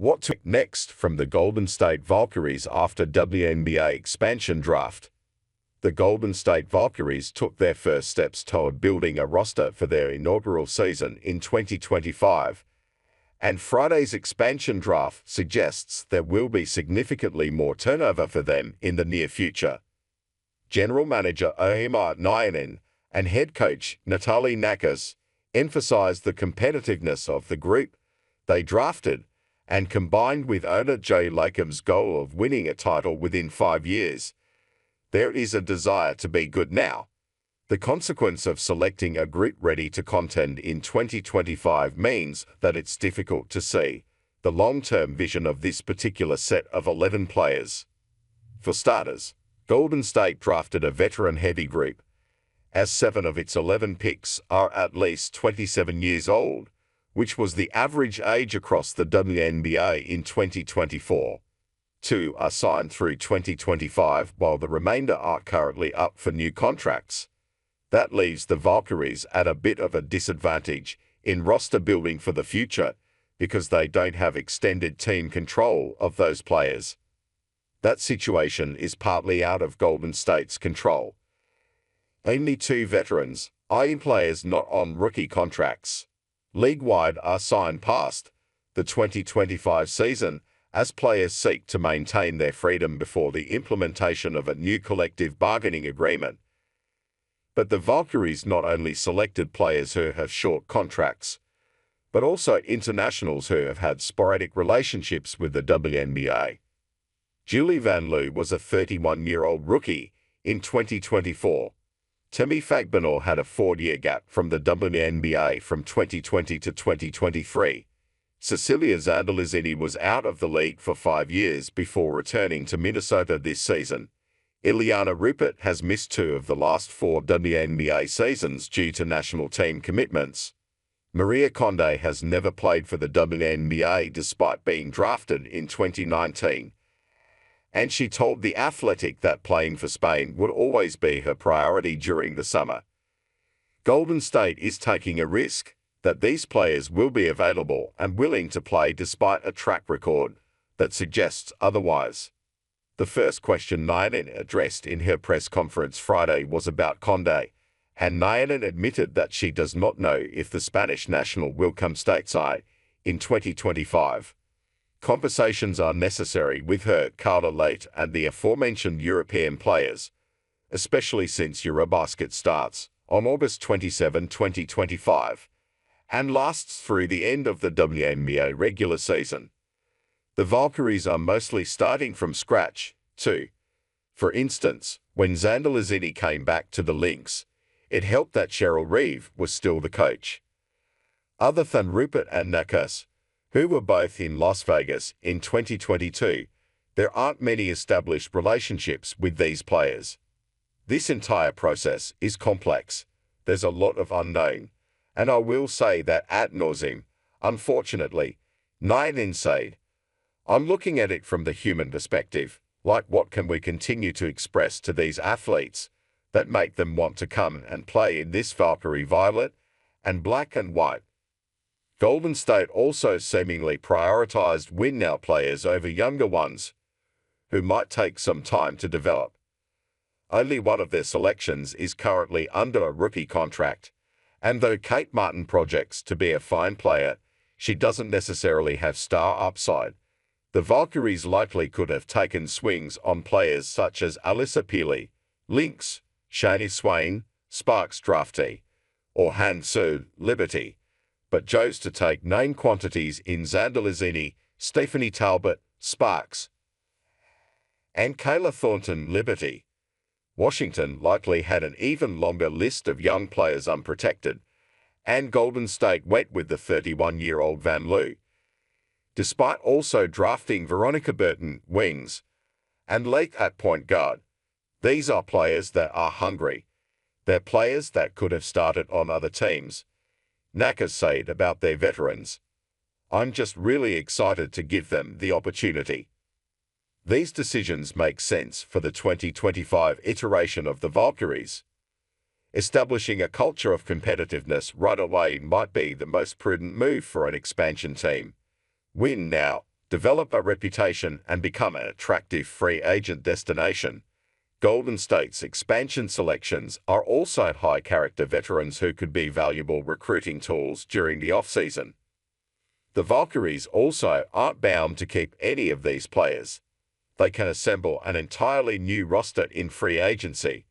What to next from the Golden State Valkyries after WNBA expansion draft? The Golden State Valkyries took their first steps toward building a roster for their inaugural season in 2025, and Friday's expansion draft suggests there will be significantly more turnover for them in the near future. General Manager Ohemaa Nyanin and head coach Natalie Nakase emphasized the competitiveness of the group they drafted, and combined with owner Lacob's goal of winning a title within 5 years, there is a desire to be good now. The consequence of selecting a group ready to contend in 2025 means that it's difficult to see the long-term vision of this particular set of 11 players. For starters, Golden State drafted a veteran-heavy group, as 7 of its 11 picks are at least 27 years old, which was the average age across the WNBA in 2024. 2 are signed through 2025, while the remainder are currently up for new contracts. That leaves the Valkyries at a bit of a disadvantage in roster building for the future because they don't have extended team control of those players. That situation is partly out of Golden State's control. Only 2 veterans, i.e. players not on rookie contracts, league-wide are signed past the 2025 season as players seek to maintain their freedom before the implementation of a new collective bargaining agreement. But the Valkyries not only selected players who have short contracts, but also internationals who have had sporadic relationships with the WNBA. Julie Van Loo was a 31-year-old rookie in 2024. Timmy Fagbinor had a 4-year gap from the WNBA from 2020 to 2023. Cecilia Zandalizini was out of the league for 5 years before returning to Minnesota this season. Ileana Rupert has missed 2 of the last 4 WNBA seasons due to national team commitments. Maria Conde has never played for the WNBA despite being drafted in 2019. And she told The Athletic that playing for Spain would always be her priority during the summer. Golden State is taking a risk that these players will be available and willing to play despite a track record that suggests otherwise. The first question Nyanin addressed in her press conference Friday was about Conde, and Nyanin admitted that she does not know if the Spanish national will come stateside in 2025. Conversations are necessary with her, Carla Late, and the aforementioned European players, especially since Eurobasket starts on August 27, 2025, and lasts through the end of the WNBA regular season. The Valkyries are mostly starting from scratch, too. For instance, when Zandalizini came back to the Lynx, it helped that Cheryl Reeve was still the coach. Other than Rupert and Nakase, who were both in Las Vegas in 2022, there aren't many established relationships with these players. This entire process is complex. There's a lot of unknown, and I will say that ad nauseam, unfortunately. Nyanin said, "I'm looking at it from the human perspective, like what can we continue to express to these athletes that make them want to come and play in this Valkyrie violet and black and white." Golden State also seemingly prioritized win-now players over younger ones, who might take some time to develop. Only one of their selections is currently under a rookie contract, and though Kate Martin projects to be a fine player, she doesn't necessarily have star upside. The Valkyries likely could have taken swings on players such as Alyssa Peely, Lynx, Shani Swain, Sparks draftee, or Han Su, Liberty, but chose to take name quantities in Zandalizini, Stephanie Talbot, Sparks, and Kayla Thornton, Liberty. Washington likely had an even longer list of young players unprotected, and Golden State went with the 31-year-old Van Loo. Despite also drafting Veronica Burton, wings, and Lake at point guard, these are players that are hungry. They're players that could have started on other teams. Nakase said about their veterans, "I'm just really excited to give them the opportunity." These decisions make sense for the 2025 iteration of the Valkyries. Establishing a culture of competitiveness right away might be the most prudent move for an expansion team. Win now, develop a reputation, and become an attractive free agent destination. Golden State's expansion selections are also high-character veterans who could be valuable recruiting tools during the offseason. The Valkyries also aren't bound to keep any of these players. They can assemble an entirely new roster in free agency.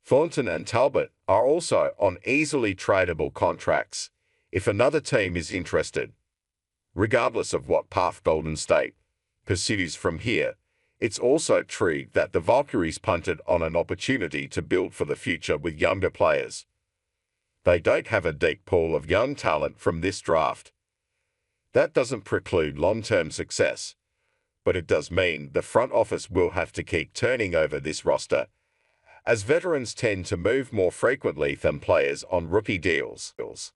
Thornton and Talbot are also on easily tradable contracts if another team is interested. Regardless of what path Golden State pursues from here, it's also true that the Valkyries punted on an opportunity to build for the future with younger players. They don't have a deep pool of young talent from this draft. That doesn't preclude long-term success, but it does mean the front office will have to keep turning over this roster, as veterans tend to move more frequently than players on rookie deals.